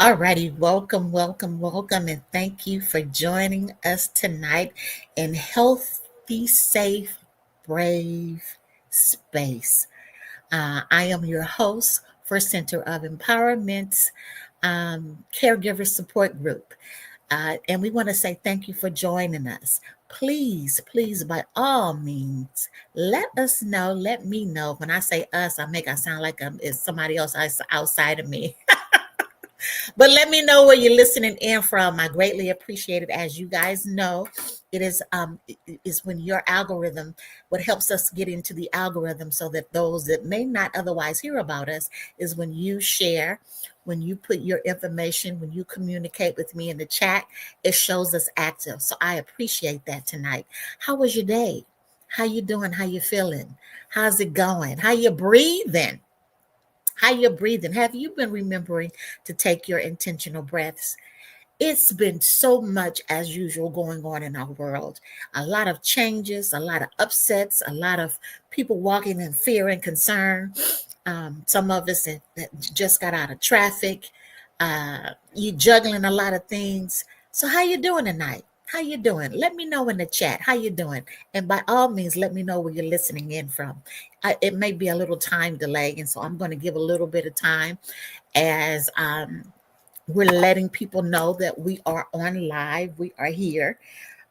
Alrighty, welcome, and thank you for joining us tonight in Healthy, Safe, Brave Space. I am your host for Center of Empowerment's Caregiver Support Group. And we want to say thank you for joining us. Please, by all means, let me know. When I say us, I sound like it's somebody else outside of me. But let me know where you're listening in from. I greatly appreciate it. As you guys know, it is when your algorithm, what helps us get into the algorithm so that those that may not otherwise hear about us is when you share, when you put your information, when you communicate with me in the chat, it shows us active. So I appreciate that tonight. How was your day? How you doing? How you feeling? How's it going? How you breathing? How you're breathing. Have you been remembering to take your intentional breaths? It's been so much as usual going on in our world. A lot of changes, a lot of upsets, a lot of people walking in fear and concern. Some of us that just got out of traffic. You juggling a lot of things. So how you doing tonight? How you doing? Let me know in the chat. How you doing? And by all means, let me know where you're listening in from. It may be a little time delay, and so I'm going to give a little bit of time as we're letting people know that we are on live. We are here.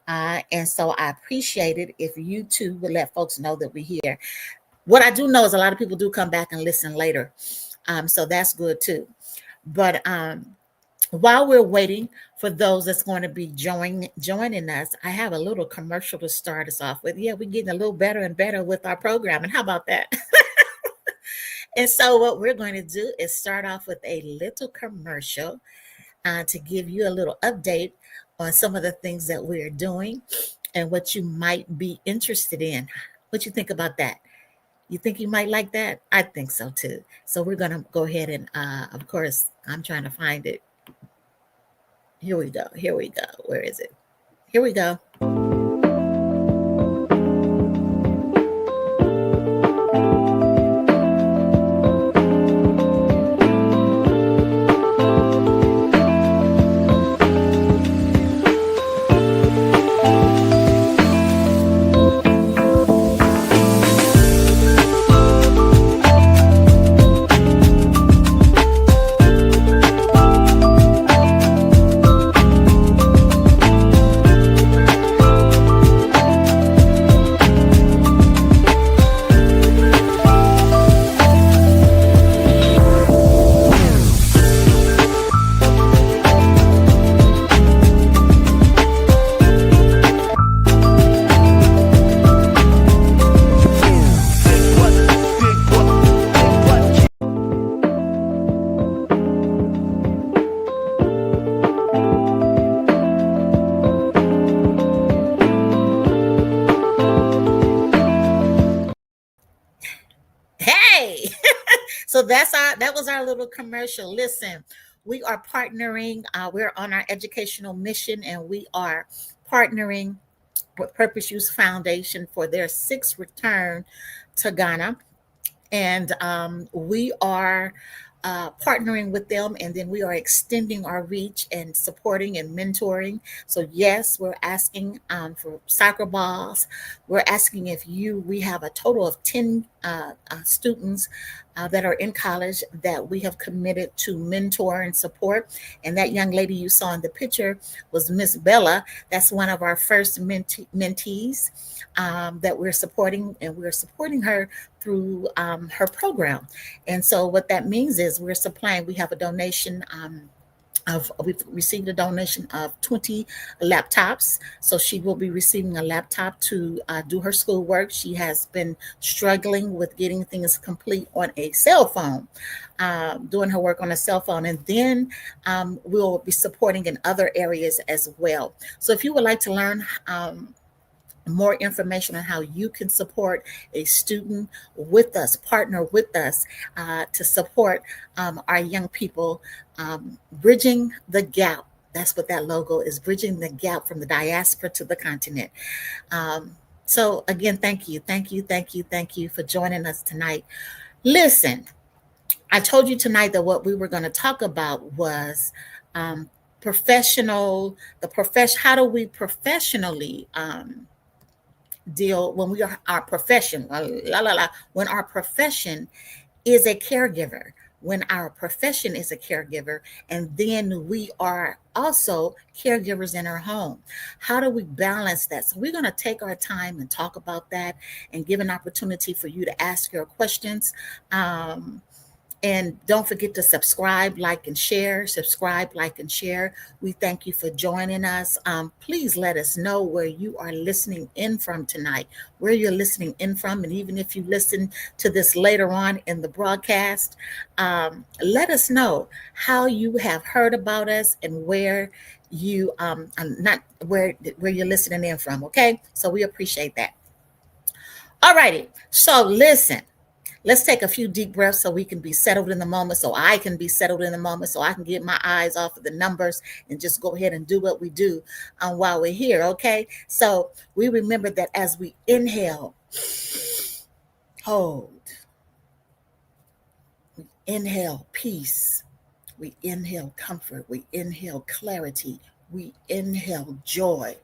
And so I appreciate it if you too would let folks know that we're here. What I do know is a lot of people do come back and listen later. So that's good too. But while we're waiting for those that's going to be joining us, I have a little commercial to start us off with. Yeah, we're getting a little better and better with our program. And how about that? And so what we're going to do is start off with a little commercial to give you a little update on some of the things that we're doing and what you might be interested in. What you think about that? You think you might like that? I think so too. So we're going to go ahead and, of course, I'm trying to find it. Here we go. Here we go. Where is it? Here we go. Hey, so that was our little commercial. Listen, we are partnering. We're on our educational mission, and we are partnering with Purpose Youth Foundation for their sixth return to Ghana, and we are partnering with them, and then we are extending our reach and supporting and mentoring. So yes, we're asking for soccer balls. We're asking if we have a total of 10 students that are in college that we have committed to mentor and support. And that young lady you saw in the picture was Miss Bella. That's one of our first mentees that we're supporting, and we're supporting her through her program. And so what that means is we have a donation we've received a donation of 20 laptops. So she will be receiving a laptop to do her schoolwork. She has been struggling with getting things complete on a cell phone, doing her work on a cell phone. And then we'll be supporting in other areas as well. So if you would like to learn more information on how you can support a student with us, partner with us to support our young people, bridging the gap. That's what that logo is, bridging the gap from the diaspora to the continent. So again, thank you for joining us tonight. Listen, I told you tonight that what we were going to talk about was um, professional, the profession. How do we professionally deal when we are our profession? When our profession is a caregiver, when our profession is a caregiver, and then we are also caregivers in our home. How do we balance that? So, we're going to take our time and talk about that and give an opportunity for you to ask your questions. Um, and don't forget to subscribe, like, and share. Subscribe, like, and share. We thank you for joining us. Please let us know where you are listening in from tonight, where you're listening in from. And even if you listen to this later on in the broadcast, let us know how you have heard about us and where you not where you're listening in from. Okay, so we appreciate that. All righty, so listen. Let's take a few deep breaths so we can be settled in the moment, so I can be settled in the moment, so I can get my eyes off of the numbers and just go ahead and do what we do while we're here, okay? So we remember that as we inhale, hold, we inhale peace, we inhale comfort, we inhale clarity, we inhale joy,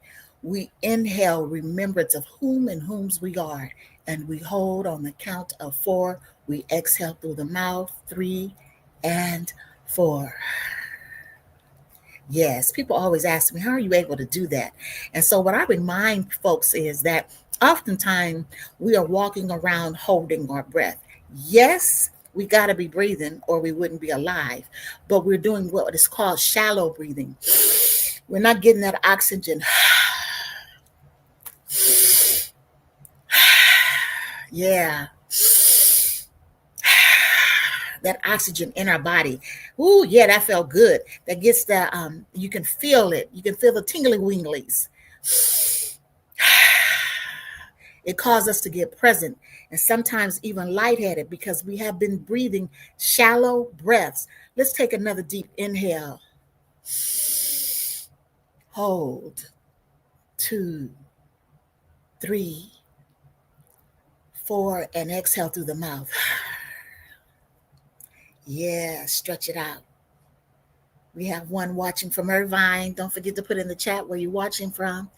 we inhale remembrance of whom and whom's we are, and we hold on the count of 4. We exhale through the mouth, 3 and 4. Yes, people always ask me, how are you able to do that? And so, what I remind folks is that oftentimes we are walking around holding our breath. Yes, we got to be breathing or we wouldn't be alive, but we're doing what is called shallow breathing. We're not getting that oxygen. Yeah, that oxygen in our body. Ooh, yeah, that felt good. That gets the you can feel it. You can feel the tingly winglies. It causes us to get present and sometimes even lightheaded because we have been breathing shallow breaths. Let's take another deep inhale. Hold. 2, 3, 4, and exhale through the mouth. Yeah, stretch it out. We have one watching from Irvine. Don't forget to put in the chat where you're watching from.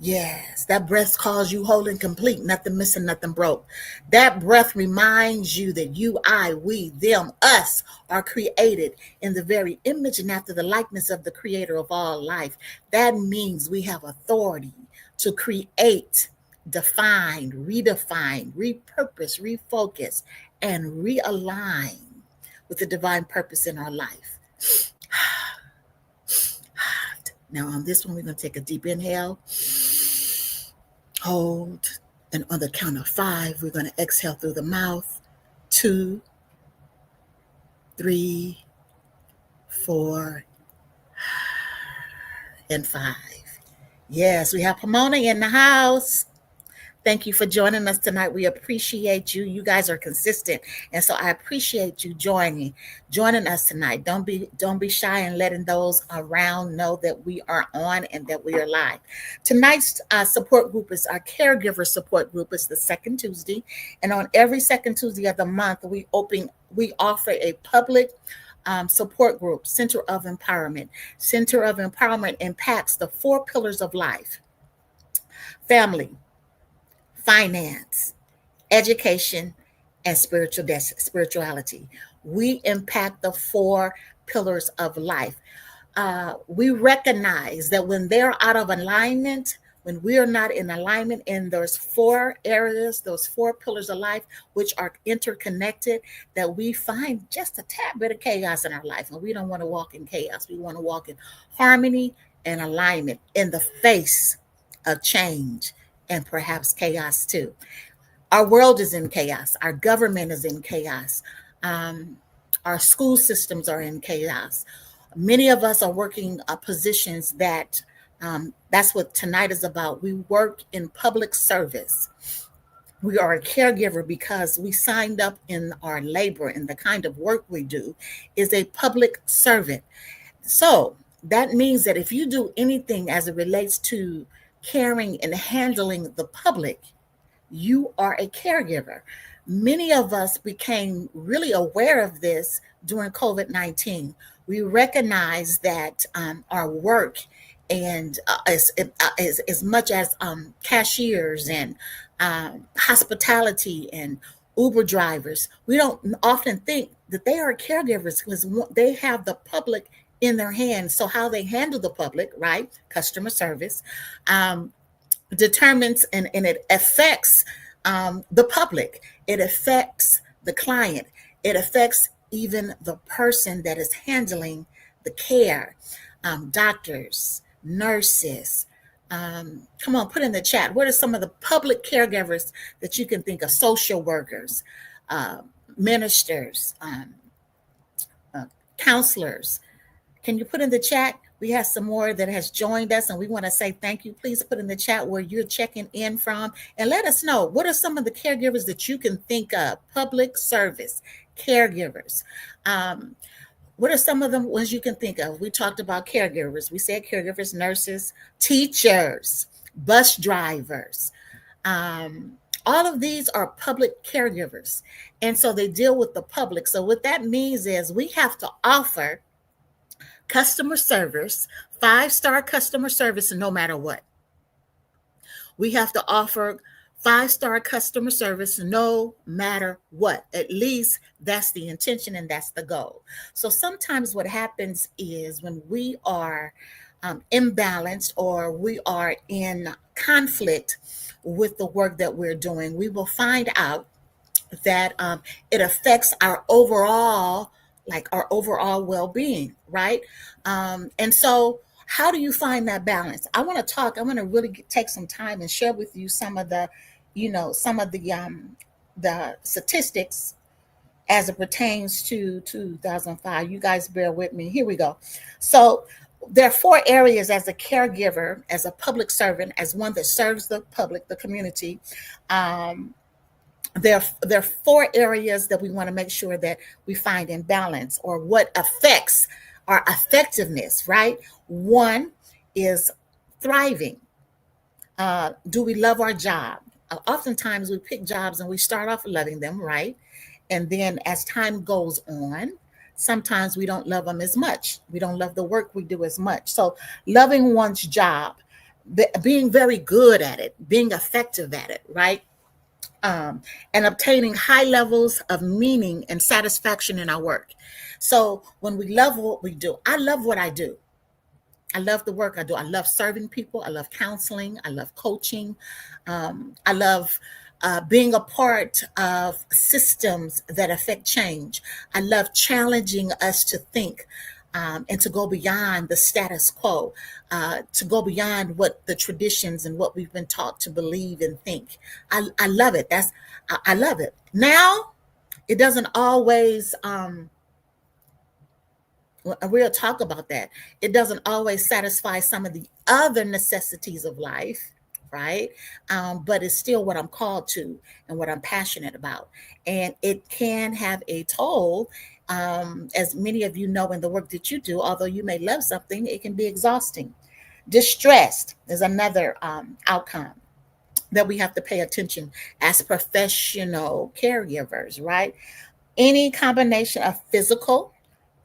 Yes, that breath calls you whole and complete, nothing missing, nothing broke. That breath reminds you that you, I, we, them, us are created in the very image and after the likeness of the creator of all life. That means we have authority to create, define, redefine, repurpose, refocus, and realign with the divine purpose in our life. Now, on this one, we're going to take a deep inhale, hold, and on the count of 5, we're going to exhale through the mouth. 2, 3, 4, and 5. Yes, we have Pomona in the house. Thank you for joining us tonight. We appreciate you. You guys are consistent, and so I appreciate you joining us tonight. Don't be shy in letting those around know that we are on and that we are live. Tonight's support group is our caregiver support group. It's the second Tuesday, and on every second Tuesday of the month, we offer a public support group, Center of Empowerment. Center of Empowerment impacts the 4 pillars of life: family, finance, education, and spirituality. We impact the 4 pillars of life. We recognize that when they're out of alignment, when we are not in alignment in those 4 areas, those 4 pillars of life, which are interconnected, that we find just a tad bit of chaos in our life. And we don't want to walk in chaos. We want to walk in harmony and alignment in the face of change and perhaps chaos too. Our world is in chaos. Our government is in chaos. Our school systems are in chaos. Many of us are working positions that's what tonight is about. We work in public service. We are a caregiver because we signed up in our labor, and the kind of work we do is a public servant. So that means that if you do anything as it relates to caring and handling the public, you are a caregiver. Many of us became really aware of this during COVID-19. We recognize that our work and as much as cashiers and hospitality and Uber drivers, we don't often think that they are caregivers because they have the public in their hands. So how they handle the public, right? Customer service, um, determines and it affects the public. It affects the client. It affects even the person that is handling the care. Doctors, nurses. Come on, put in the chat. What are some of the public caregivers that you can think of? Social workers, uh, ministers, uh, counselors. Can you put in the chat? We have some more that has joined us, and we want to say thank you. Please put in the chat where you're checking in from, and let us know what are some of the caregivers that you can think of. Public service caregivers. Um, what are some of the ones you can think of? We talked about caregivers. We said caregivers, nurses, teachers, bus drivers. Um, all of these are public caregivers, and so they deal with the public. So what that means is we have to offer customer service, 5-star customer service, no matter what. We have to offer 5-star customer service no matter what. At least that's the intention and that's the goal. So sometimes what happens is when we are imbalanced or we are in conflict with the work that we're doing, we will find out that it affects our overall well-being, right? And so how do you find that balance? I want to really take some time and share with you some of the, some of the statistics as it pertains to 2005. You guys bear with me. Here we go. So there are 4 areas as a caregiver, as a public servant, as one that serves the public, the community. There are 4 areas that we want to make sure that we find in balance, or what affects our effectiveness, right? One is thriving. Do we love our job? Oftentimes we pick jobs and we start off loving them, right? And then as time goes on, sometimes we don't love them as much. We don't love the work we do as much. So loving one's job, being very good at it, being effective at it, right? And obtaining high levels of meaning and satisfaction in our work. So when we love what we do, I love what I do. I love the work I do. I love serving people. I love counseling. I love coaching. I love being a part of systems that affect change. I love challenging us to think and to go beyond the status quo, to go beyond what the traditions and what we've been taught to believe and think. I love it. I love it. Now, it doesn't always. We'll talk about that. It doesn't always satisfy some of the other necessities of life, right? But it's still what I'm called to and what I'm passionate about. And it can have a toll, as many of you know in the work that you do, although you may love something, it can be exhausting. Distressed is another outcome that we have to pay attention as professional caregivers, right? Any combination of physical,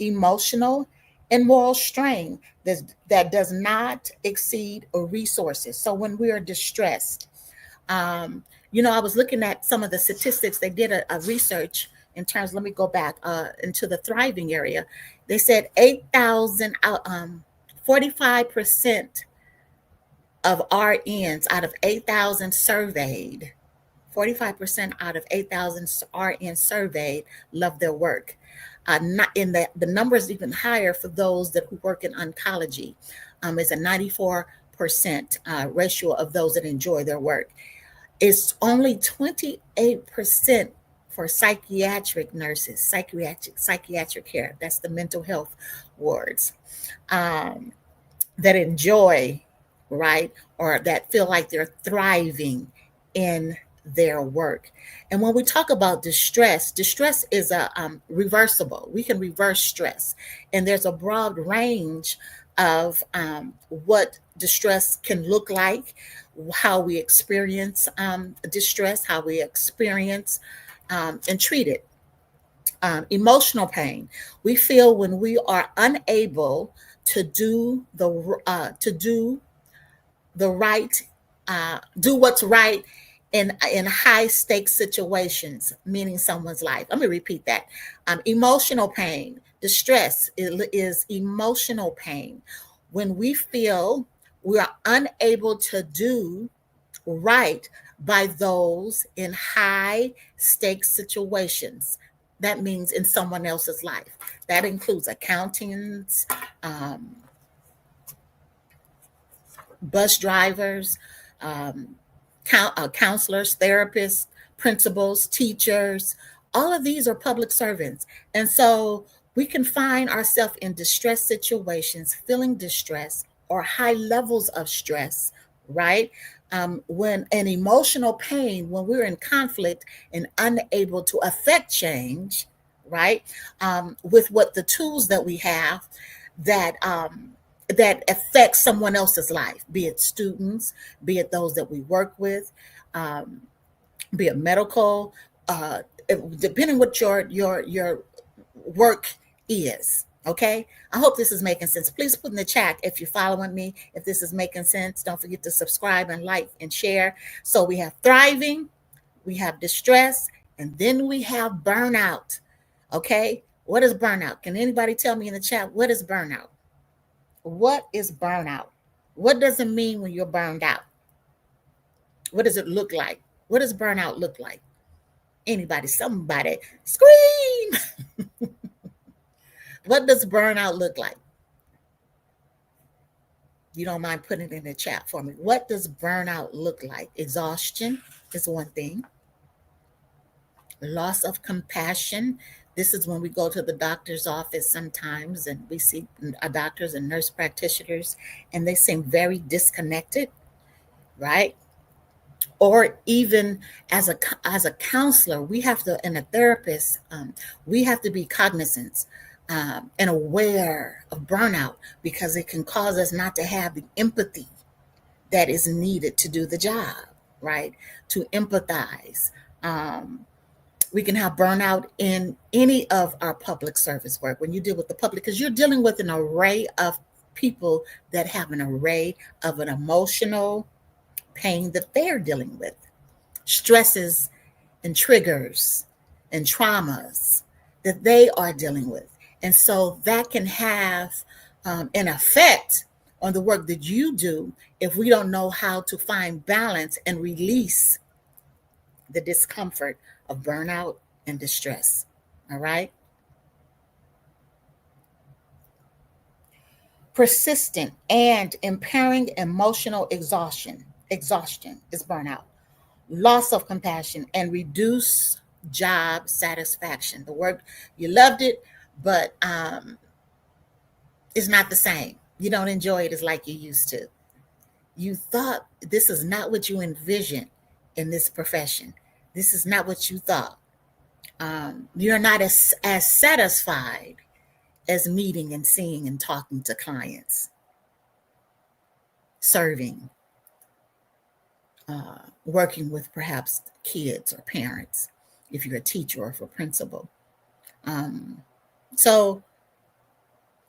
emotional, and moral strain that does not exceed resources. So when we are distressed, I was looking at some of the statistics. They did a research in terms, let me go back into the thriving area. They said 8,000, 45% of RNs out of 8,000 surveyed, 45% out of 8,000 RN surveyed love their work. Not in the number is even higher for those that who work in oncology. It's a 94% ratio of those that enjoy their work. It's only 28% for psychiatric nurses, psychiatric care. That's the mental health wards. That enjoy, right, or that feel like they're thriving in their work. And when we talk about distress is a reversible. We can reverse stress, and there's a broad range of what distress can look like, how we experience distress, how we experience and treat it. Emotional pain we feel when we are unable to do the right, do what's right in high stakes situations, meaning someone's life. Let me repeat that. Emotional pain, distress is emotional pain when we feel we are unable to do right by those in high stakes situations. That means in someone else's life. That includes accountants, um, bus drivers, um, counselors, therapists, principals, teachers. All of these are public servants. And so we can find ourselves in distress situations, feeling distress or high levels of stress, right? When an emotional pain, when we're in conflict and unable to affect change, right? With what the tools that we have that that affects someone else's life, be it students, be it those that we work with, um, be it medical, uh, depending what your work is. Okay, I hope this is making sense. Please put in the chat if you're following me, if this is making sense. Don't forget to subscribe and like and share. So we have thriving, we have distress, and then we have burnout. Okay, what is burnout? Can anybody tell me in the chat what is burnout? What is burnout? What does it mean when you're burned out? What does it look like? What does burnout look like? Anybody, somebody, scream. What does burnout look like? You don't mind putting it in the chat for me. What does burnout look like? Exhaustion is one thing. Loss of compassion. This is when we go to the doctor's office sometimes and we see doctors and nurse practitioners and they seem very disconnected, right? Or even as a counselor, we have to, and a therapist, we have to be cognizant and aware of burnout because it can cause us not to have the empathy that is needed to do the job, right? To empathize. We can have burnout in any of our public service work when you deal with the public, because you're dealing with an array of people that have an array of an emotional pain that they're dealing with, stresses and triggers and traumas that they are dealing with. And so that can have an effect on the work that you do if we don't know how to find balance and release the discomfort of burnout and distress. All right. Persistent and impairing emotional exhaustion is burnout. Loss of compassion and reduce job satisfaction. The work, you loved it, but it's not the same. You don't enjoy it as like you used to. You thought this is not what you envisioned in this profession. This is not what you thought. You're not as satisfied as meeting and seeing and talking to clients, serving, working with perhaps kids or parents, if you're a teacher or if a principal. So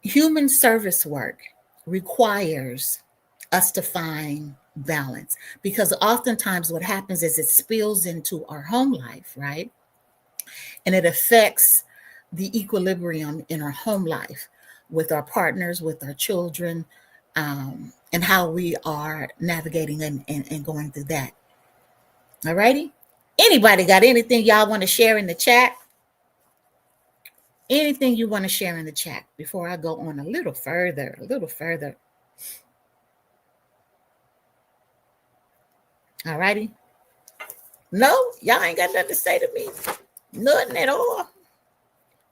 human service work requires us to find balance because oftentimes what happens is it spills into our home life, right? And it affects the equilibrium in our home life with our partners, with our children, and how we are navigating and going through that. All righty. Anybody got anything y'all want to share in the chat? Anything you want to share in the chat before I go on a little further, a little further. All righty. No, y'all ain't got nothing to say to me. Nothing at all.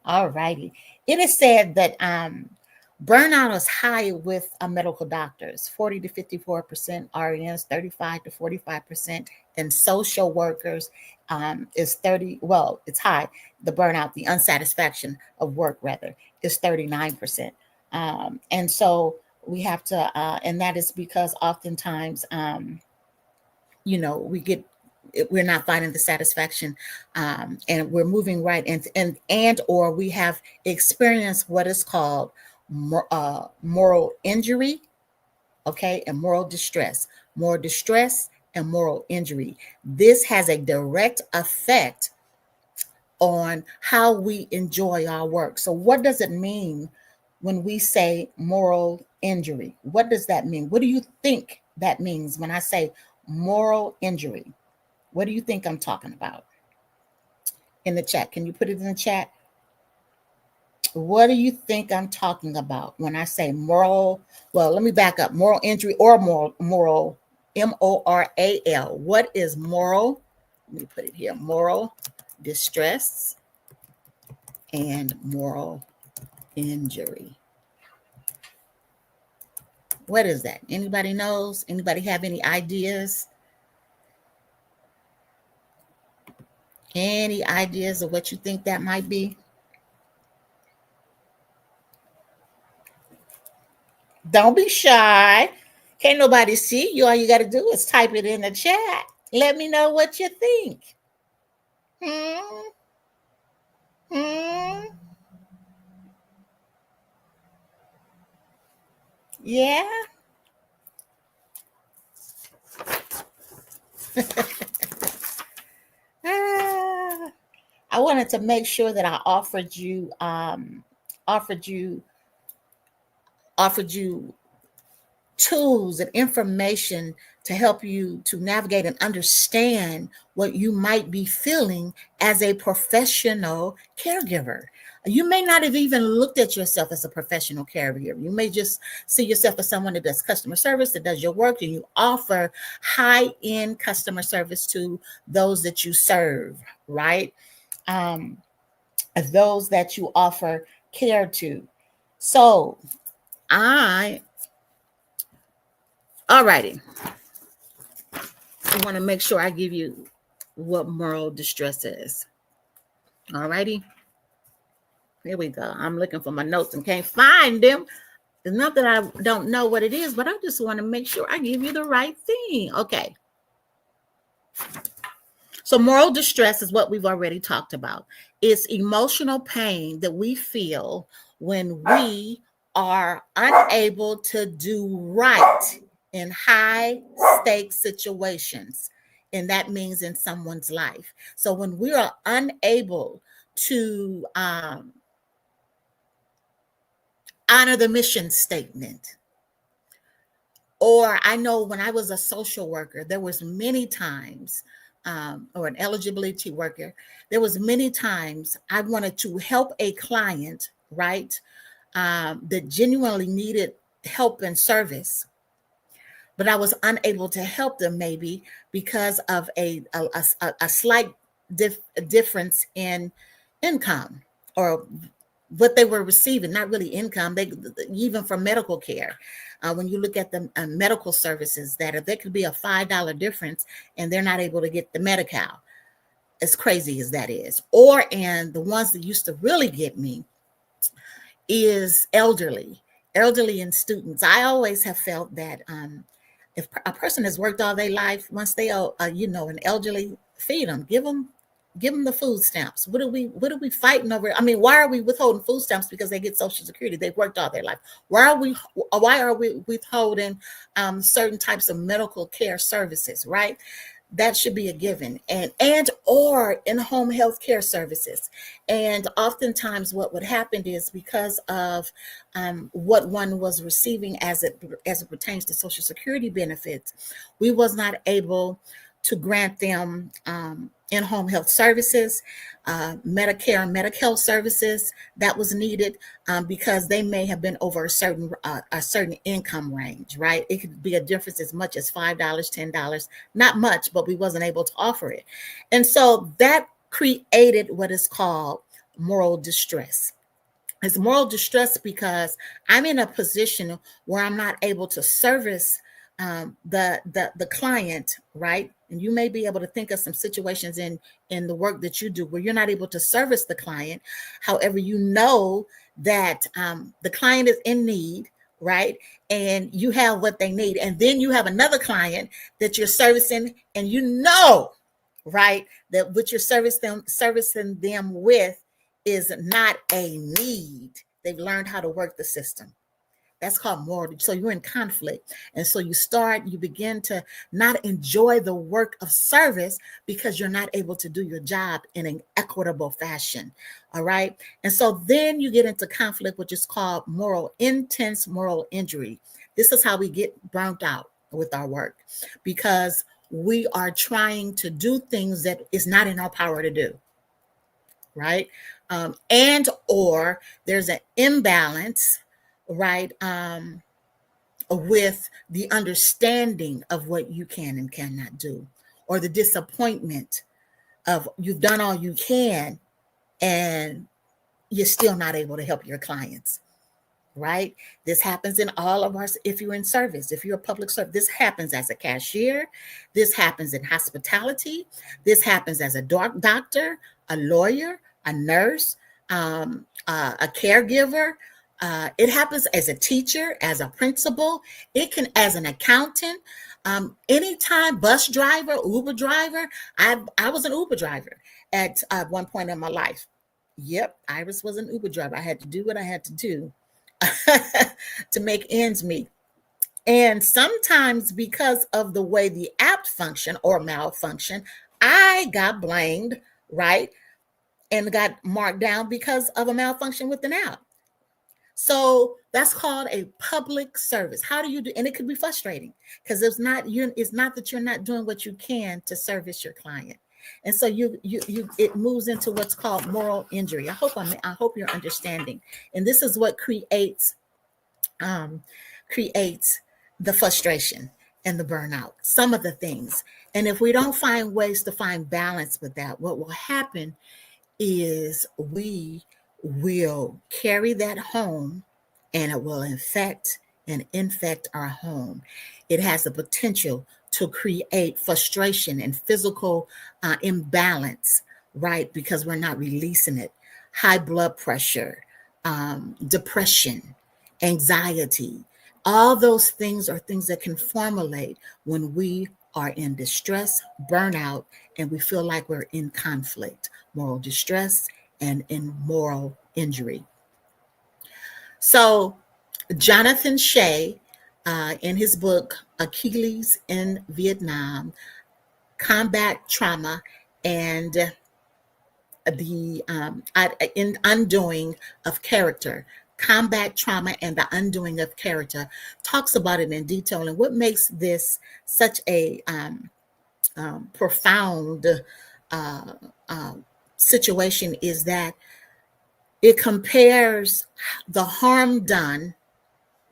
All righty. It is said that burnout is high with medical doctors, 40 to 54%, RNs, 35 to 45%, and social workers is 30, well, it's high. The burnout, the unsatisfaction of work, rather, is 39%. And so We have to, and that is because oftentimes, we get, we're not finding the satisfaction, and we're moving right, and or we have experienced what is called moral injury, okay, and moral distress and moral injury. This has a direct effect on how we enjoy our work. So what does it mean when we say moral injury? What does that mean? What do you think that means when I say moral injury? What do you think I'm talking about? In the chat, can you put it in the chat? What do you think I'm talking about when I say moral? Well, let me back up. Moral injury or moral, moral. What is moral? Let me put it here. Moral distress and moral injury. What is that? Anybody knows? Anybody have any ideas? Any ideas of what you think that might be? Don't be shy. Can't nobody see you. All you got to do is type it in the chat. Let me know what you think. Hmm? Hmm? Yeah? Ah, I wanted to make sure that I offered you, offered you tools and information to help you to navigate and understand what you might be feeling as a professional caregiver. You may not have even looked at yourself as a professional caregiver. You may just see yourself as someone that does customer service, that does your work, and you offer high-end customer service to those that you serve, right? Um, those that you offer care to. So I, alrighty. I want to make sure I give you what moral distress is. All righty. Here we go. I'm looking for my notes and can't find them. It's not that I don't know what it is, but I just want to make sure I give you the right thing. Okay. So, moral distress is what we've already talked about. It's emotional pain that we feel when we are unable to do right in high stakes situations. And that means in someone's life. So, when we are unable to honor the mission statement, or I know when I was a social worker, there was many times, or an eligibility worker, there was many times I wanted to help a client, right, that genuinely needed help and service, but I was unable to help them maybe because of a slight difference in income, or what they were receiving, not really income. They, even for medical care, when you look at the medical services, that there could be a $5 difference, and they're not able to get the Medi-Cal. As crazy as that is, or and the ones that used to really get me is elderly and students. I always have felt that if a person has worked all their life, once they are, an elderly, feed them, give them the food stamps. What are we fighting over? I mean, why are we withholding food stamps because they get Social Security? They've worked all their life. Why are we withholding certain types of medical care services, right? That should be a given, and or in home health care services. And oftentimes what would happen is, because of what one was receiving as it pertains to Social Security benefits, we was not able to grant them in-home health services, Medicare and Medi-Cal services that was needed, because they may have been over a certain income range, right? It could be a difference as much as $5, $10, not much, but we wasn't able to offer it. And so that created what is called moral distress. It's moral distress because I'm in a position where I'm not able to service the client, right? And you may be able to think of some situations in the work that you do where you're not able to service the client. However, you know that the client is in need, right? And you have what they need. And then you have another client that you're servicing, and you know, right, that what you're servicing them with is not a need. They've learned how to work the system. That's called mortgage. So you're in conflict. And so you begin to not enjoy the work of service because you're not able to do your job in an equitable fashion. All right. And so then you get into conflict, which is called intense moral injury. This is how we get burnt out with our work, because we are trying to do things that is not in our power to do. Right. And or there's an imbalance, right, with the understanding of what you can and cannot do, or the disappointment of you've done all you can and you're still not able to help your clients. Right? This happens in all of us. If you're in service, if you're a public servant, this happens as a cashier. This happens in hospitality. This happens as a doctor, a lawyer, a nurse, a caregiver. It happens as a teacher, as a principal. It can as an accountant. Anytime, bus driver, Uber driver. I was an Uber driver at one point in my life. Yep, Iris was an Uber driver. I had to do what I had to do to make ends meet. And sometimes, because of the way the app function or malfunction, I got blamed, right? And got marked down because of a malfunction with an app. So that's called a public service. How do you do? And it could be frustrating because it's not that you're not doing what you can to service your client. And so it moves into what's called moral injury. I hope you're understanding. And this is what creates the frustration and the burnout, some of the things. And if we don't find ways to find balance with that, what will happen is we will carry that home, and it will infect our home. It has the potential to create frustration and physical imbalance, right? Because we're not releasing it. High blood pressure, depression, anxiety, all those things are things that can formulate when we are in distress, burnout, and we feel like we're in conflict, moral distress, and in moral injury. So, Jonathan Shea, in his book, Achilles in Vietnam, Combat Trauma and the Undoing of Character, Combat Trauma and the Undoing of Character, talks about it in detail. And what makes this such a profound uh, uh, situation is that it compares the harm done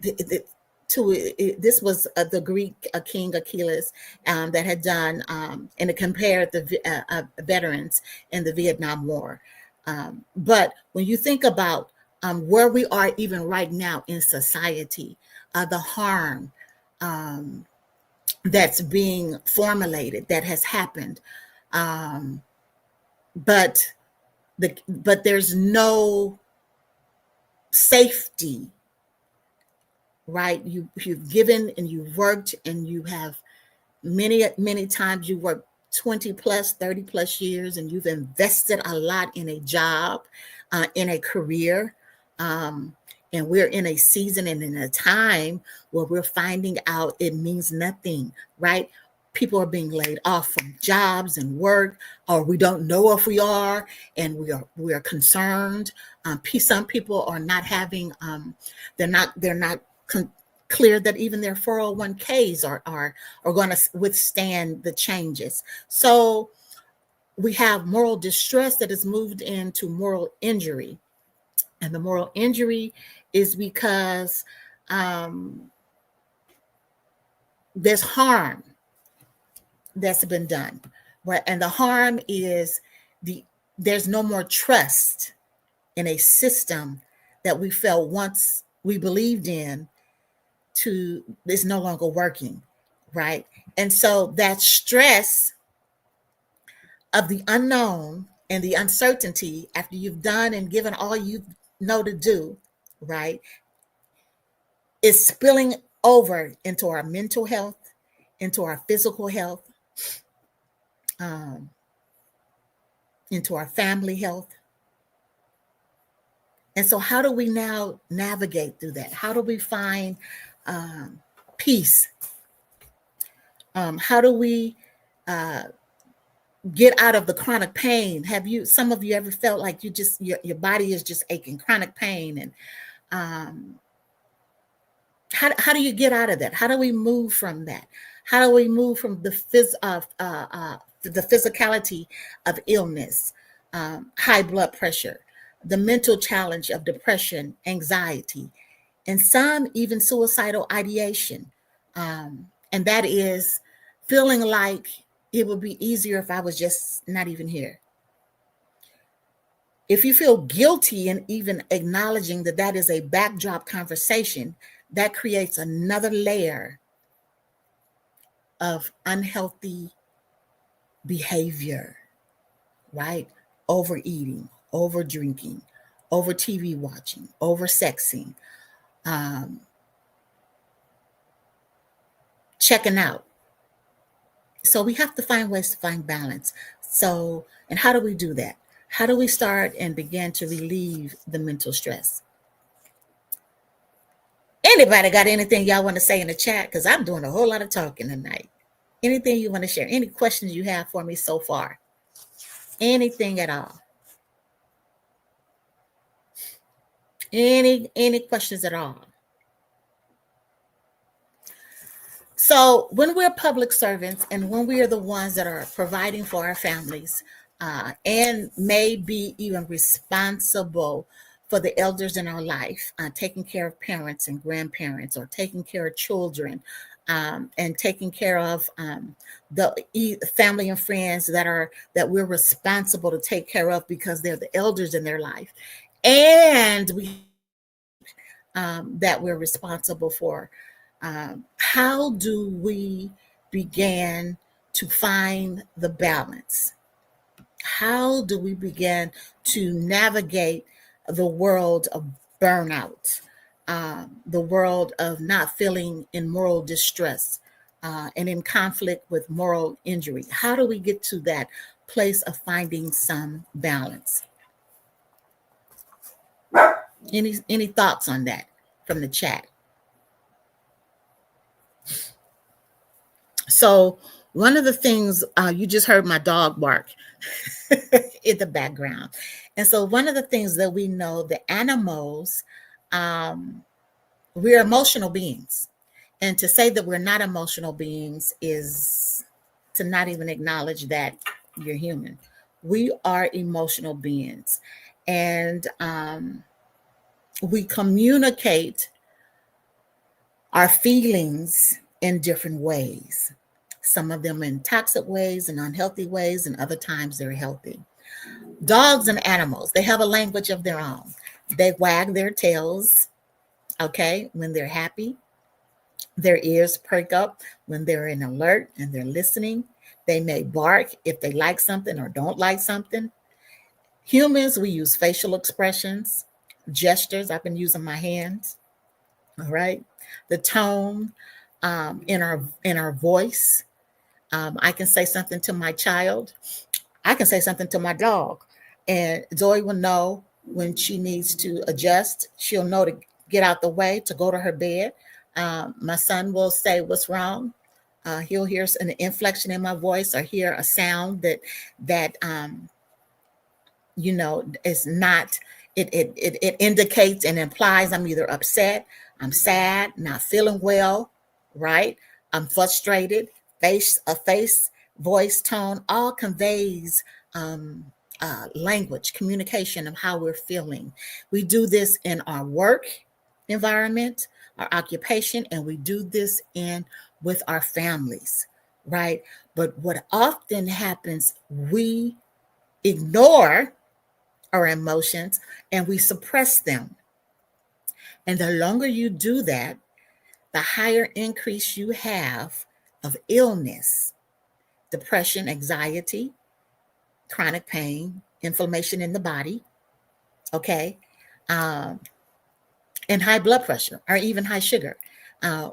this was the Greek king Achilles that had done, and it compared the veterans in the Vietnam War. But when you think about where we are even right now in society, the harm that's being formulated, that has happened, but there's no safety, right? You've given and you've worked, and you have many times you worked 20 plus 30 plus years, and you've invested a lot in a job, in a career, and we're in a season and in a time where we're finding out it means nothing, right? People are being laid off from jobs and work, or we don't know if we are, and we are concerned. Some people are not having, they're not clear that even their 401ks are going to withstand the changes. So we have moral distress that has moved into moral injury. And the moral injury is because there's harm that's been done. And the harm is there's no more trust in a system that we felt once we believed in is no longer working, right? And so that stress of the unknown and the uncertainty after you've done and given all you know to do, right? is spilling over into our mental health, into our physical health, um, into our family health. And so, how do we now navigate through that? How do we find peace? How do we get out of the chronic pain? Some of you ever felt like your body is just aching, chronic pain? And how do you get out of that? How do we move from that? How do we move from the physicality of illness, high blood pressure, the mental challenge of depression, anxiety, and some even suicidal ideation? And that is feeling like it would be easier if I was just not even here. If you feel guilty in even acknowledging that that is a backdrop conversation, that creates another layer of unhealthy behavior, right? Overeating, over drinking, over TV watching, over sexing, checking out. So we have to find ways to find balance. So, and how do we do that? How do we start and begin to relieve the mental stress? Anybody got anything y'all want to say in the chat? Because I'm doing a whole lot of talking tonight. Anything you want to share? Any questions you have for me so far? Anything at all? Any questions at all? So when we're public servants and when we are the ones that are providing for our families and may be even responsible for the elders in our life, taking care of parents and grandparents, or taking care of children, and taking care of the family and friends that we're responsible to take care of because they're the elders in their life, and that we're responsible for. How do we begin to find the balance? How do we begin to navigate the world of burnout, the world of not feeling in moral distress and in conflict with moral injury? How do we get to that place of finding some balance? Any thoughts on that from the chat? So one of the things you just heard my dog bark in the background. And so one of the things that we know, the animals, we're emotional beings. And to say that we're not emotional beings is to not even acknowledge that you're human. We are emotional beings. And we communicate our feelings in different ways. Some of them in toxic ways and unhealthy ways, and other times they're healthy. Dogs and animals, they have a language of their own. They wag their tails, okay, when they're happy. Their ears perk up when they're in alert and they're listening. They may bark if they like something or don't like something. Humans, we use facial expressions, gestures. I've been using my hands, all right? The tone in our voice. I can say something to my child. I can say something to my dog, and Zoe will know when she needs to adjust. She'll know to get out the way to go to her bed. My son will say, "What's wrong?" He'll hear an inflection in my voice or hear a sound that is not. It indicates and implies I'm either upset, I'm sad, not feeling well, right? I'm frustrated. Face, voice, tone, all conveys language, communication of how we're feeling. We do this in our work environment, our occupation, and we do this in with our families, right? But what often happens, we ignore our emotions and we suppress them. And the longer you do that, the higher increase you have of illness, depression, anxiety, chronic pain, inflammation in the body, okay? and high blood pressure or even high sugar,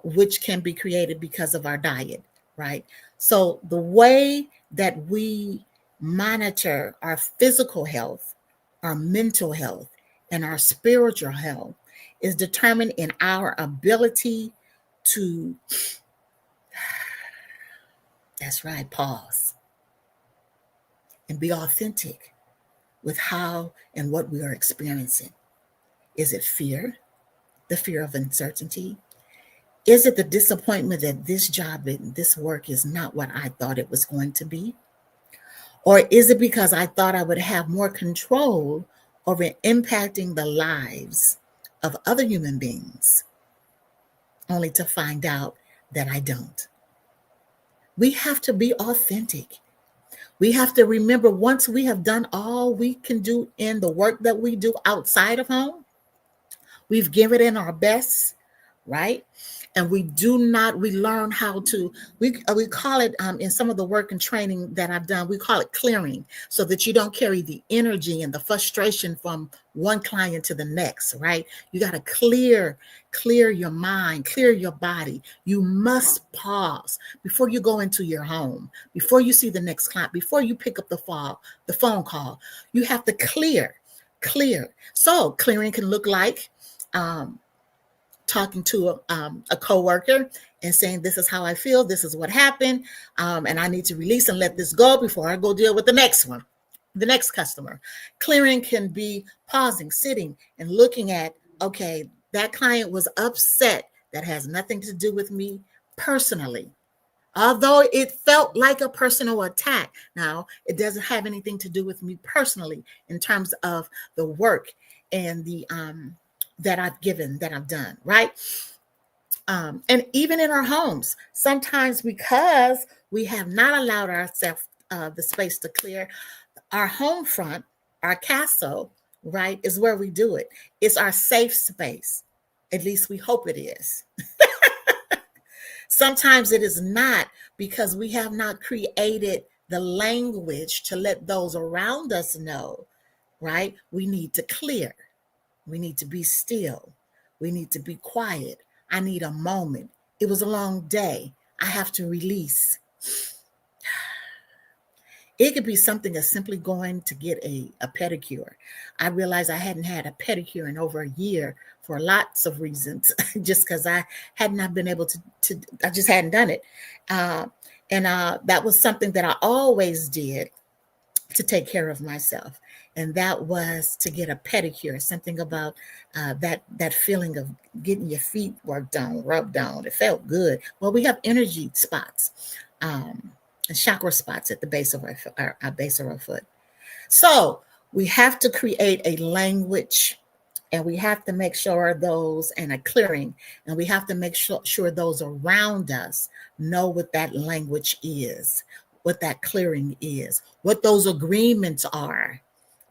which can be created because of our diet, right? So the way that we monitor our physical health, our mental health, and our spiritual health is determined in our ability to, that's right, pause and be authentic with how and what we are experiencing. Is it fear, the fear of uncertainty? Is it the disappointment that this job and this work is not what I thought it was going to be? Or is it because I thought I would have more control over impacting the lives of other human beings, only to find out that I don't? We have to be authentic. We have to remember, once we have done all we can do in the work that we do outside of home, we've given it our best, right? And we learn how to, we call it, in some of the work and training that I've done, we call it clearing, so that you don't carry the energy and the frustration from one client to the next, right? You got to clear your mind, clear your body. You must pause before you go into your home, before you see the next client, before you pick up the phone call. You have to clear. So clearing can look like, talking to a coworker and saying, this is how I feel, this is what happened, and I need to release and let this go before I go deal with the next one, the next customer. Clearing can be pausing, sitting, and looking at, okay, that client was upset. That has nothing to do with me personally. Although it felt like a personal attack, now it doesn't have anything to do with me personally in terms of the work and the that I've given, that I've done, right? And even in our homes, sometimes because we have not allowed ourselves the space to clear, our home front, our castle, right, is where we do it. It's our safe space. At least we hope it is. Sometimes it is not, because we have not created the language to let those around us know, right? We need to clear. We need to be still. We need to be quiet. I need a moment. It was a long day. I have to release. It could be something as simply going to get a pedicure. I realized I hadn't had a pedicure in over a year for lots of reasons, just because I had not been able to I just hadn't done it. And that was something that I always did to take care of myself. And that was to get a pedicure, something about that feeling of getting your feet worked on, rubbed on. It felt good. Well, we have energy spots, and chakra spots at the base of our base of our foot. So we have to create a language, and we have to make sure those, and a clearing, and we have to make sure those around us know what that language is, what that clearing is, what those agreements are,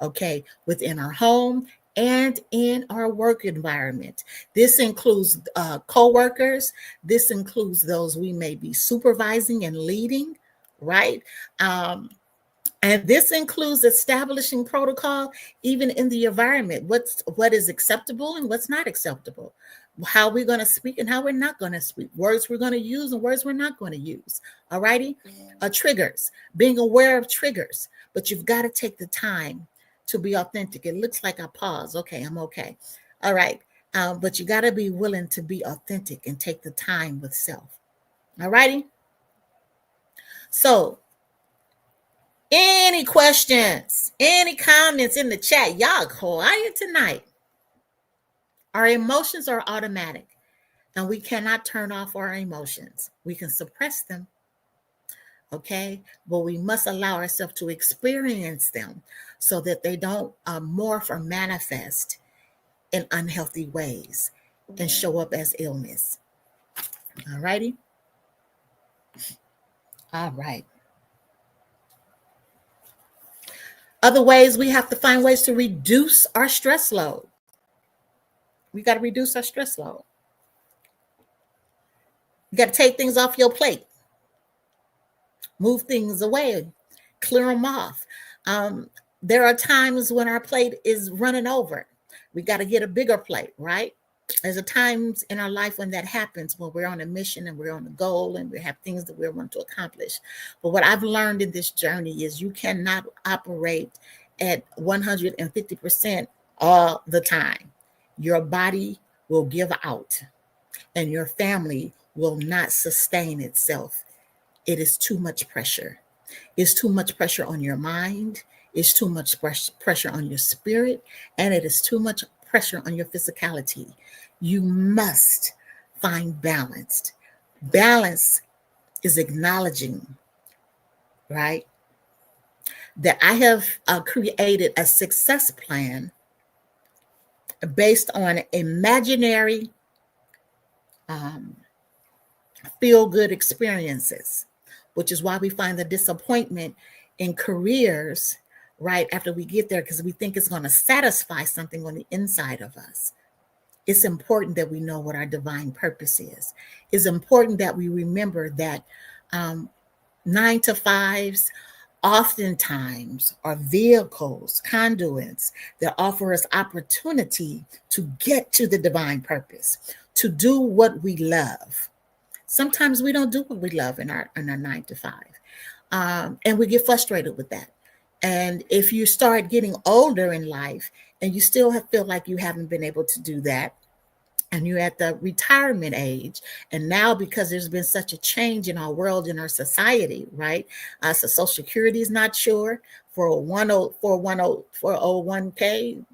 okay, within our home and in our work environment. This includes co-workers. This includes those we may be supervising and leading, right? And this includes establishing protocol even in the environment. What is acceptable and what's not acceptable. How we're going to speak and how we're not going to speak. Words we're going to use and words we're not going to use. All righty? Triggers. Being aware of triggers. But you've got to take the time to be authentic. It looks like I pause. Okay, I'm okay. All right. But you got to be willing to be authentic and take the time with self. All righty? So, any questions, any comments in the chat? Y'all quiet tonight. Our emotions are automatic, and we cannot turn off our emotions. We can suppress them, okay? But we must allow ourselves to experience them so that they don't morph or manifest in unhealthy ways and show up as illness. All righty? All right. Other ways, we have to find ways to reduce our stress load. We got to reduce our stress load. You got to take things off your plate. Move things away. Clear them off. There are times when our plate is running over. We got to get a bigger plate, right? There's a times in our life when that happens, when we're on a mission and we're on a goal and we have things that we want to accomplish. But what I've learned in this journey is you cannot operate at 150% all the time. Your body will give out and your family will not sustain itself. It is too much pressure. It's too much pressure on your mind. It's too much pressure on your spirit. And it is too much pressure on your physicality. You must find balance. Balance is acknowledging, right, that I have created a success plan based on imaginary feel good experiences, which is why we find the disappointment in careers right after we get there, because we think it's going to satisfy something on the inside of us. It's important that we know what our divine purpose is. It's important that we remember that 9 to 5s oftentimes are vehicles, conduits that offer us opportunity to get to the divine purpose, to do what we love. Sometimes we don't do what we love in our 9 to 5, and we get frustrated with that. And if you start getting older in life and you still feel like you haven't been able to do that, and you're at the retirement age, and now because there's been such a change in our world, in our society, right? So Social Security is not sure, for 401k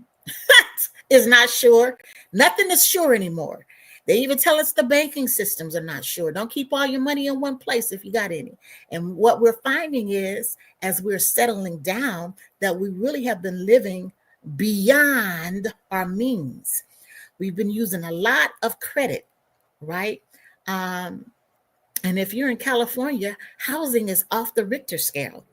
is not sure. Nothing is sure anymore. They even tell us the banking systems are not sure. Don't keep all your money in one place if you got any. And what we're finding is, as we're settling down, that we really have been living beyond our means. We've been using a lot of credit, right? And if you're in California, housing is off the Richter scale.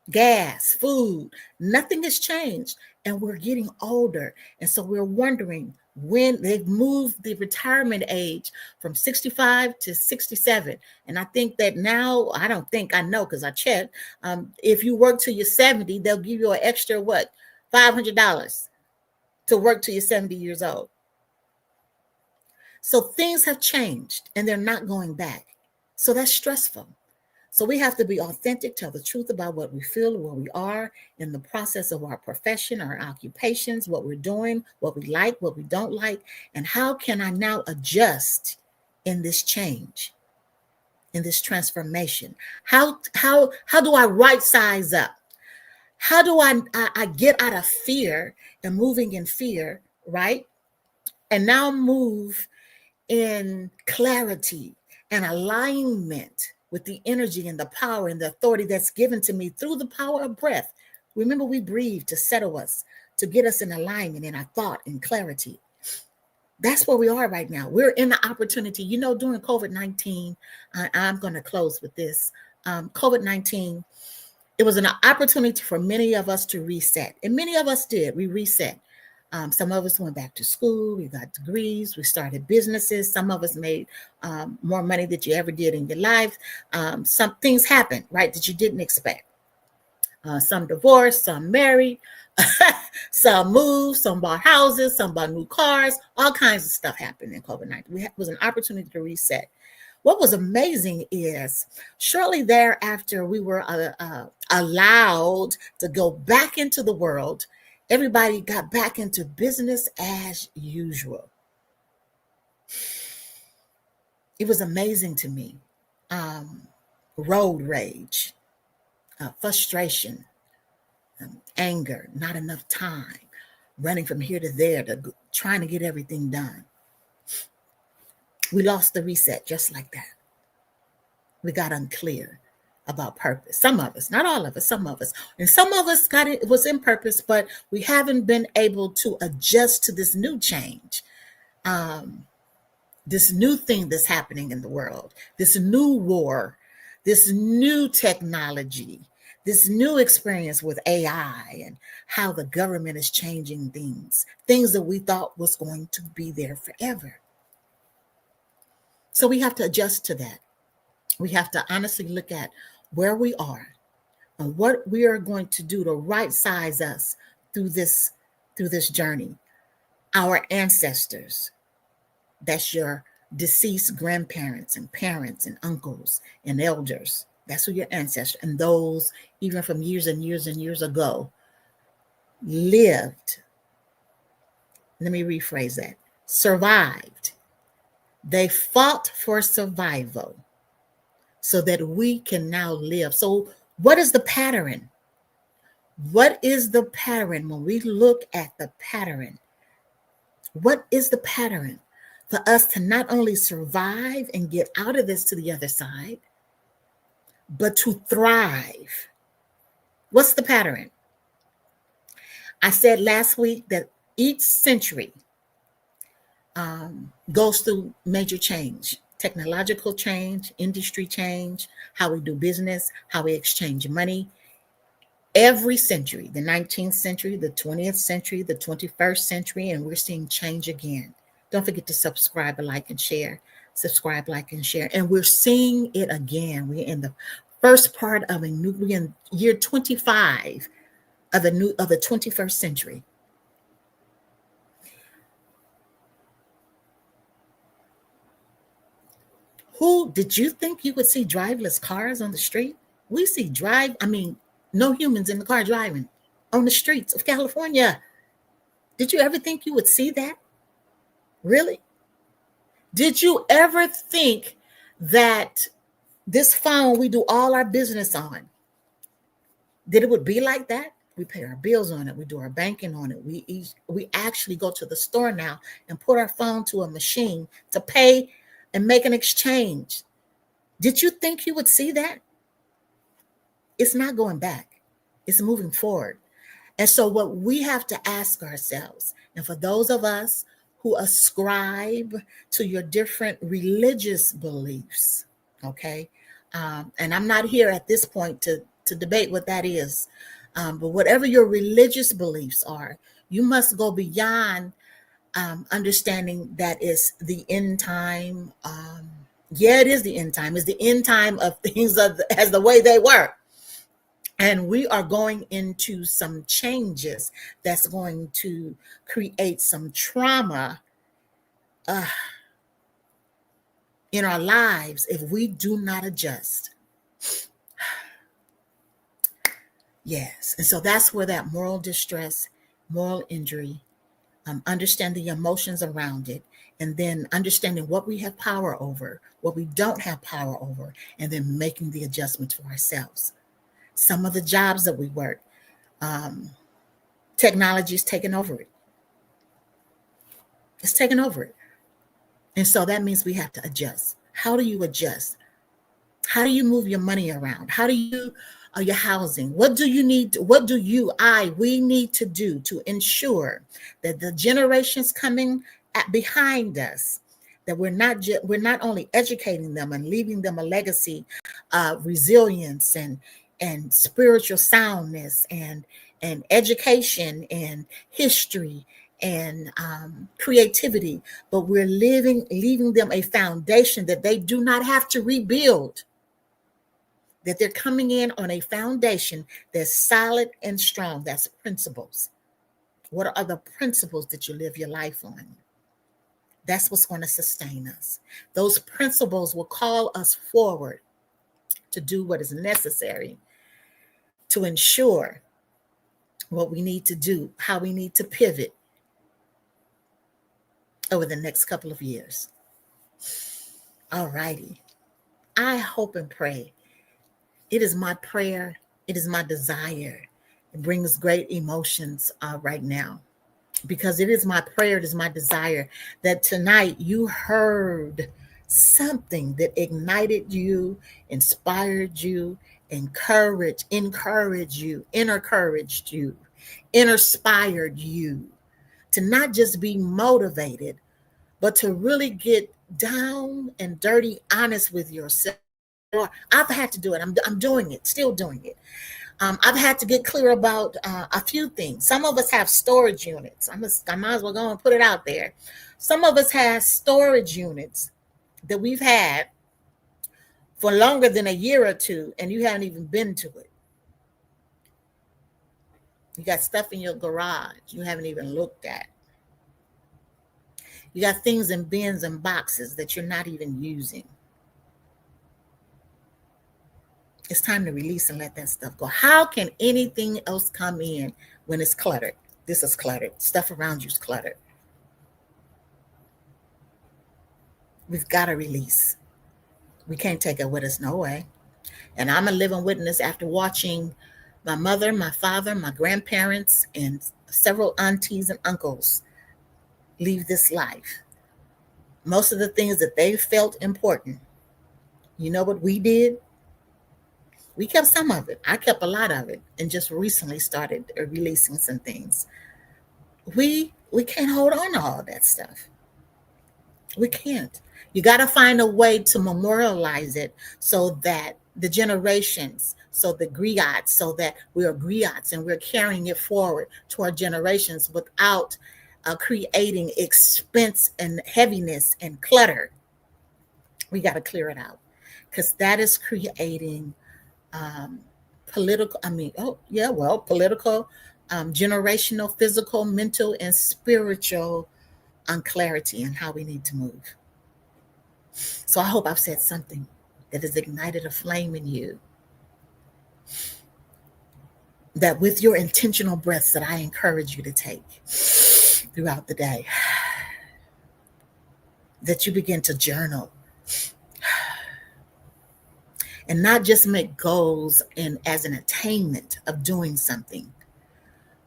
Gas, food, nothing has changed. And we're getting older. And so we're wondering, when they've moved the retirement age from 65 to 67. And I think that now, I know because I checked, if you work till you're 70, they'll give you an extra, $500 to work till you're 70 years old. So things have changed and they're not going back. So that's stressful. So we have to be authentic, tell the truth about what we feel, where we are in the process of our profession, our occupations, what we're doing, what we like, what we don't like, and how can I now adjust in this change, in this transformation? How do I right size up? How do I get out of fear and moving in fear, right? And now move in clarity and alignment with the energy and the power and the authority that's given to me through the power of breath. Remember, we breathe to settle us, to get us in alignment in our thought and clarity. That's where we are right now. We're in the opportunity. During COVID-19, I'm going to close with this. COVID-19, it was an opportunity for many of us to reset. And many of us did. We reset. Some of us went back to school. We got degrees. We started businesses. Some of us made more money than you ever did in your life. Some things happened, right, that you didn't expect. Some divorced, some married, some moved, some bought houses, some bought new cars. All kinds of stuff happened in COVID-19. It was an opportunity to reset. What was amazing is shortly thereafter, we were allowed to go back into the world. Everybody got back into business as usual. It was amazing to me. Road rage, frustration, anger, not enough time, running from here to there, trying to get everything done. We lost the reset just like that. We got unclear about purpose. Some of us, not all of us, some of us. And some of us it was in purpose, but we haven't been able to adjust to this new change, this new thing that's happening in the world, this new war, this new technology, this new experience with AI and how the government is changing things that we thought was going to be there forever. So we have to adjust to that. We have to honestly look at where we are and what we are going to do to right size us through this journey. Our ancestors, That's your deceased grandparents and parents and uncles and elders. That's who your ancestors, and those even from years and years and years ago lived. Let me rephrase that. Survived. They fought for survival so that we can now live. So, what is the pattern? What is the pattern when we look at the pattern? What is the pattern for us to not only survive and get out of this to the other side, but to thrive? What's the pattern? I said last week that each century goes through major change, technological change, industry change, how we do business, how we exchange money. Every century, the 19th century, the 20th century, the 21st century, and we're seeing change again. Don't forget to subscribe, like, and share. Subscribe, like, and share. And we're seeing it again. We're in the first part of we're in year 25 of the 21st century. Who did you think you would see driverless cars on the street? We see no humans in the car driving on the streets of California. Did you ever think you would see that? Really? Did you ever think that this phone we do all our business on, that it would be like that? We pay our bills on it. We do our banking on it. We actually go to the store now and put our phone to a machine to pay and make an exchange. Did you think you would see that? It's not going back. It's moving forward. And so what we have to ask ourselves, and for those of us who ascribe to your different religious beliefs, okay? And I'm not here at this point to debate what that is. But whatever your religious beliefs are, you must go beyond understanding that is the end time. Yeah, it is the end time. It's the end time of things as the way they were. And we are going into some changes that's going to create some trauma in our lives if we do not adjust. Yes. And so that's where that moral distress, moral injury, understand the emotions around it, and then understanding what we have power over, what we don't have power over, and then making the adjustments for ourselves. Some of the jobs that we work, technology is taking over it. It's taking over it. And so that means we have to adjust. How do you adjust? How do you move your money around? How do you your housing? What do you need? We need to do to ensure that the generations coming behind us, that we're not only educating them and leaving them a legacy of resilience and spiritual soundness and education and history and creativity, but we're leaving them a foundation that they do not have to rebuild, that they're coming in on a foundation that's solid and strong. That's principles. What are the principles that you live your life on? That's what's going to sustain us. Those principles will call us forward to do what is necessary to ensure what we need to do, how we need to pivot over the next couple of years. All righty. I hope and pray. It is my prayer. It is my desire. It brings great emotions right now, because it is my prayer. It is my desire that tonight you heard something that ignited you, inspired you, encouraged you, encouraged you, inspired you to not just be motivated, but to really get down and dirty honest with yourself. I've had to do it. I'm doing it, still doing it. I've had to get clear about a few things. Some of us have storage units. I might as well go and put it out there. Some of us have storage units that we've had for longer than a year or two, and you haven't even been to it. You got stuff in your garage you haven't even looked at. You got things in bins and boxes that you're not even using. It's time to release and let that stuff go. How can anything else come in when it's cluttered? This is cluttered. Stuff around you is cluttered. We've got to release. We can't take it with us, no way. And I'm a living witness after watching my mother, my father, my grandparents, and several aunties and uncles leave this life. Most of the things that they felt important, you know what we did? We kept some of it. I kept a lot of it and just recently started releasing some things. We can't hold on to all that stuff. We can't. You got to find a way to memorialize it so that the generations, so the griots, so that we are griots and we're carrying it forward to our generations without creating expense and heaviness and clutter. We got to clear it out because that is creating um, political, political, generational, physical, mental, and spiritual unclarity in how we need to move. So I hope I've said something that has ignited a flame in you. That with your intentional breaths that I encourage you to take throughout the day, that you begin to journal and not just make goals and as an attainment of doing something,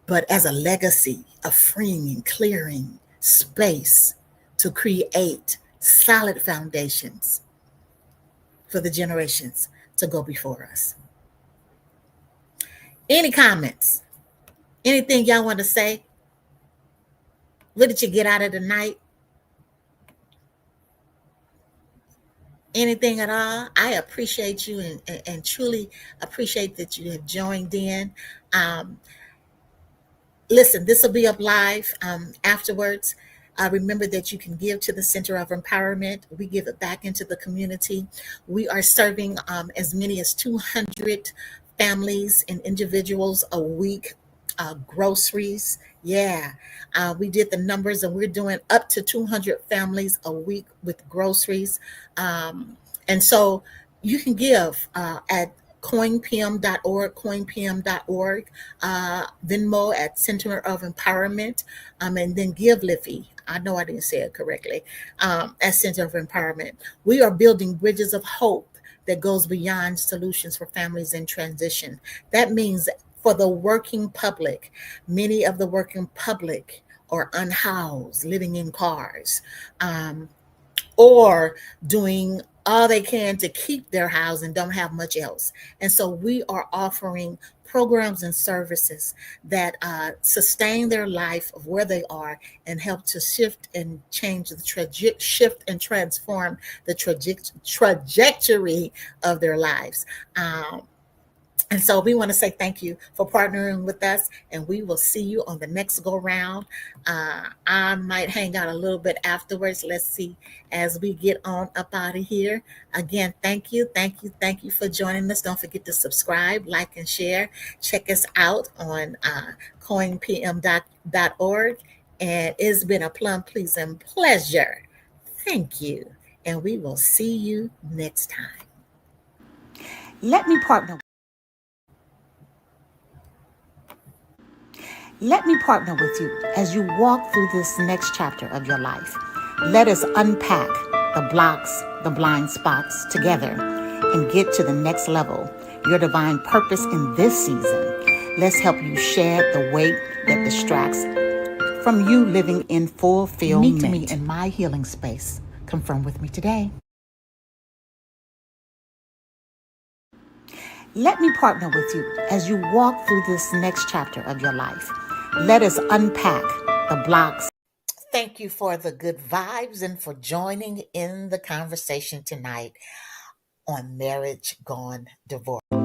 but as a legacy of freeing and clearing space to create solid foundations for the generations to go before us. Any comments? Anything y'all want to say? What did you get out of the night? Anything at all? I appreciate you and truly appreciate that you have joined in. Um, Listen, this will be up live afterwards. Remember that you can give to the Center of Empowerment. We give it back into the community. We are serving as many as 200 families and individuals a week, groceries. Yeah, we did the numbers and we're doing up to 200 families a week with groceries. And so you can give at coinpm.org, Venmo at Center of Empowerment, and then Give Liffy. I know I didn't say it correctly. At Center of Empowerment, we are building bridges of hope that goes beyond solutions for families in transition. That means for the working public, many of the working public are unhoused, living in cars. Or doing all they can to keep their house and don't have much else. And so we are offering programs and services that sustain their life of where they are and help to shift and change the shift and transform the trajectory of their lives. And so we want to say thank you for partnering with us, and we will see you on the next go round. I might hang out a little bit afterwards. Let's see as we get on up out of here. Again, thank you, thank you, thank you for joining us. Don't forget to subscribe, like, and share. Check us out on coinpm.org. And it's been a plum pleasing pleasure. Thank you. And we will see you next time. Let me partner. Let me partner with you as you walk through this next chapter of your life. Let us unpack the blocks, the blind spots together and get to the next level, your divine purpose in this season. Let's help you shed the weight that distracts from you living in fulfillment. Meet me in my healing space. Confirm with me today. Let me partner with you as you walk through this next chapter of your life. Let us unpack the blocks. Thank you for the good vibes and for joining in the conversation tonight on Marriage Gone Divorce.